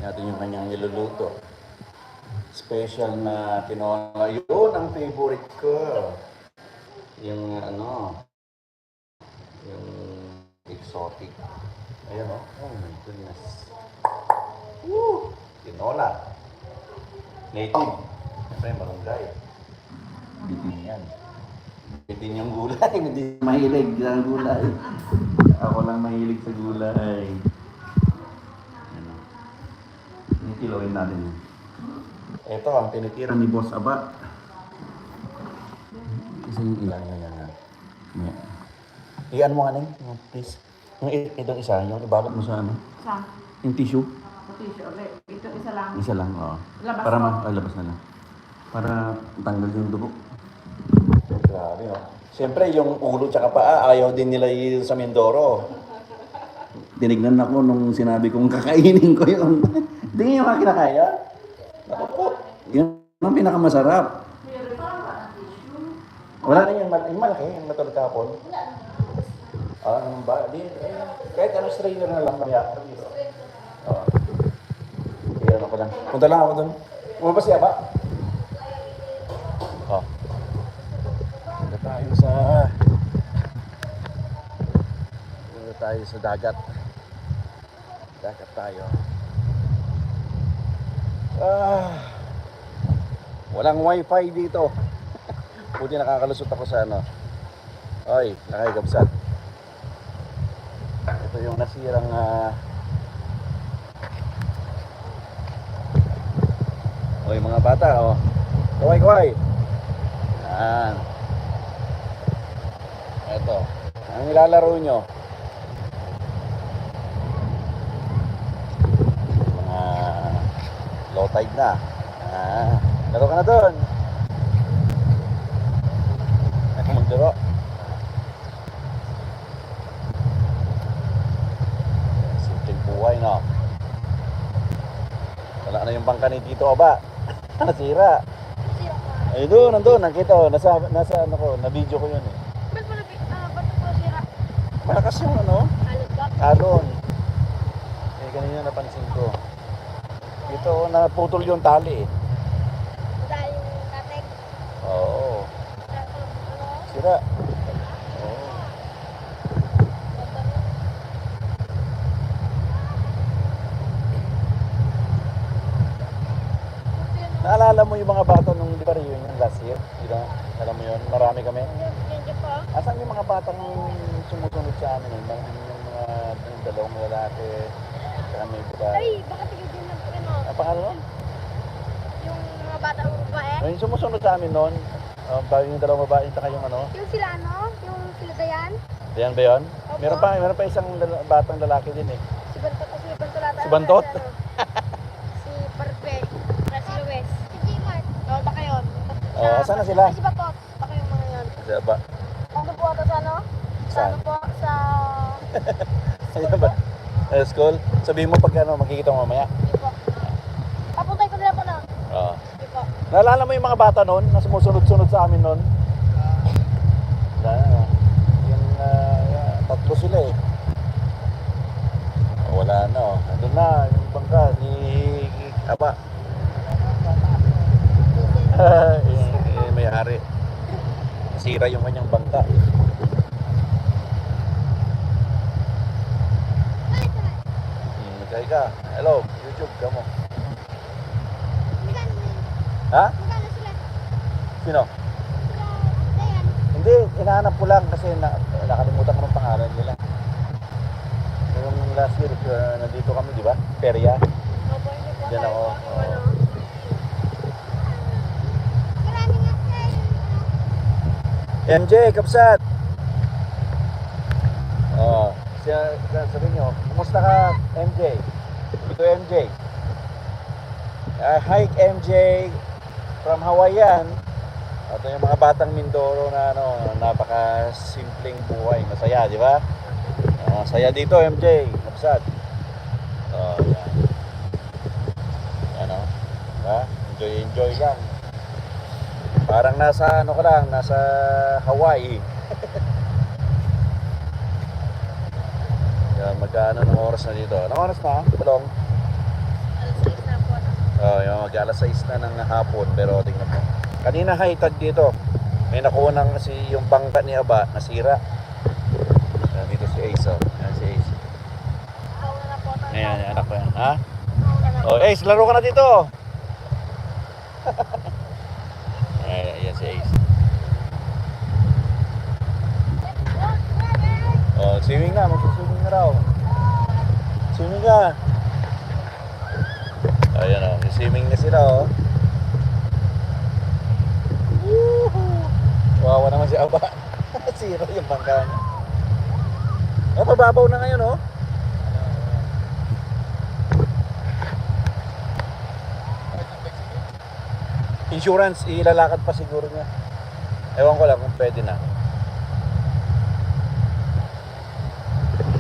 natin yung kanyang niluluto. Special na tinola. Yun ang favorite ko. Yung yung exotic. Ayan o. Oh my goodness. Woo! Tinola. Native. Siyempre, malunggay. Bitin yan. Bitin yung gulay. Hindi mahilig sa gulay. Ako lang mahilig sa gulay. Ano? Kilawin natin yun. Ito ang tinitira ni Boss Aba. Isa yung ilan yan. Iyan mo nga please. Itong isa, yung ibalot mo sa ano? Saan? Yung tissue. Sa tissue. Okay. Ito isa lang. Isa lang, oo. Labas Para ko. labas na lang. Para tanggal yung dugo. Grabe, oh. Siyempre, yung ulo tsaka paa, ayaw din nila yun sa Mindoro. Tinignan ako nung sinabi kong kakainin ko yun. Hindi nyo mga kinakaya? Ako po. Yun ang pinakamasarap. Wala na yung malaki, yung matulog kapon. Ano ba? Kahit ano strainer na lang kaya. Oo. Kaya ano ko lang. Punta lang ako doon. Umabas siya ba? Oh. Punta tayo sa dagat. Dagat tayo. Walang wifi dito. Buti nakakalusot ako sa ano. Ay, nakikabsat. Ito yung nasirang Oy, mga bata, oh. Kaway. Yan. Ito. Ang nilalaro nyo. Mga low tide na. Laro ka na doon. Ako magdaro. Simpleng buhay, no? Wala na yung bangka ni Tito Aba. Nasira. Ay doon, nandun, nakita ko, nasa ano ko, na-video ko yun eh. Ba't po sira? Malakas yung ano, Alot ba? alon. Eh, kanina napansin ko. Dito, naputol yung tali eh. Dahil yung katek. Oo, Ano? sira. Oo. Naalala mo yung mga bata nung di ba reunion last year? Di ba? Alam mo yun, marami kami. Yan po. Asan yung mga batang sumusunod sa amin? Yung yung dalawang lalaki, saka may babae. Ay, baka tigil din ng ano. Pangalan nun? Yung mga bata ng babae. Yung sumusunod sa amin nun, yung dalawang babae, saka yung ano? Yung sila ano? Yung sila Dayan. Diyan ba yun? Opo. Meron pa isang batang lalaki din eh. Si Bantot o si Bantot ata. Si Bantot? Si Parpe. Si Luis. Si Gmart. Oo, baka yun. Saan na sila? Ay, si Batot. Baka yung mga yun. Kasi ba? Ano po ata sa ano? Sa Saan? ano po? Sa... Ayun ba? School? Sabihin mo pag ano, makikita mo mamaya. Hindi po. Papuntay ko nila po na. Oo. Hindi po. Naalala mo yung mga bata noon na sumusunod-sunod sa amin noon? Yung tatlo sila eh. Wala na oh. Andun na yung bangka ni Aba. May hari. Sira yung kanyang bangka. Nagkaya ka. Hello, YouTube ka mo. Ha? Magkano sila? Sino? Sila Dayan. Hindi, hinahanap ko lang kasi nakalimutan ko ng pangalan nila. Yung last year, nandito kami, di ba? Perya. Opo, hindi po. Diyan ako. Ano? Marami nga MJ, kapsat! Sabi nyo, kumusta ka, MJ? Ito MJ. Hi, MJ from Hawaiian. Ito yung mga batang Mindoro na napaka-simpleng buhay. Masaya, di ba? Saya dito, MJ. Kapsat. Yan. Yan o. Diba? Enjoy lang. Parang nasa ano ka lang, nasa Hawaii. Yan, magkano ng oras na dito? Anong oras na? Talong? mag-alas 6 na ng hapon, pero tingnan mo. Kanina high tide dito. May nakuha ng kasi yung bangka ni Aba, nasira. Dito si Ace, oh. Ayan si Ace. Ayan, anak ko yan. Ha? Oh, Ace, laro ka na dito. Ayan si Ace. Oh, swimming na, mag-swimming na raw. Swimming ka. Ayan oh, swimming na sila oh. Woohoo! Wawa naman si Aba. Sira yung bangka niya. Oh, mababaw na ngayon oh. Insurance, ilalakad pa siguro niya. Ewan ko lang kung pwede na.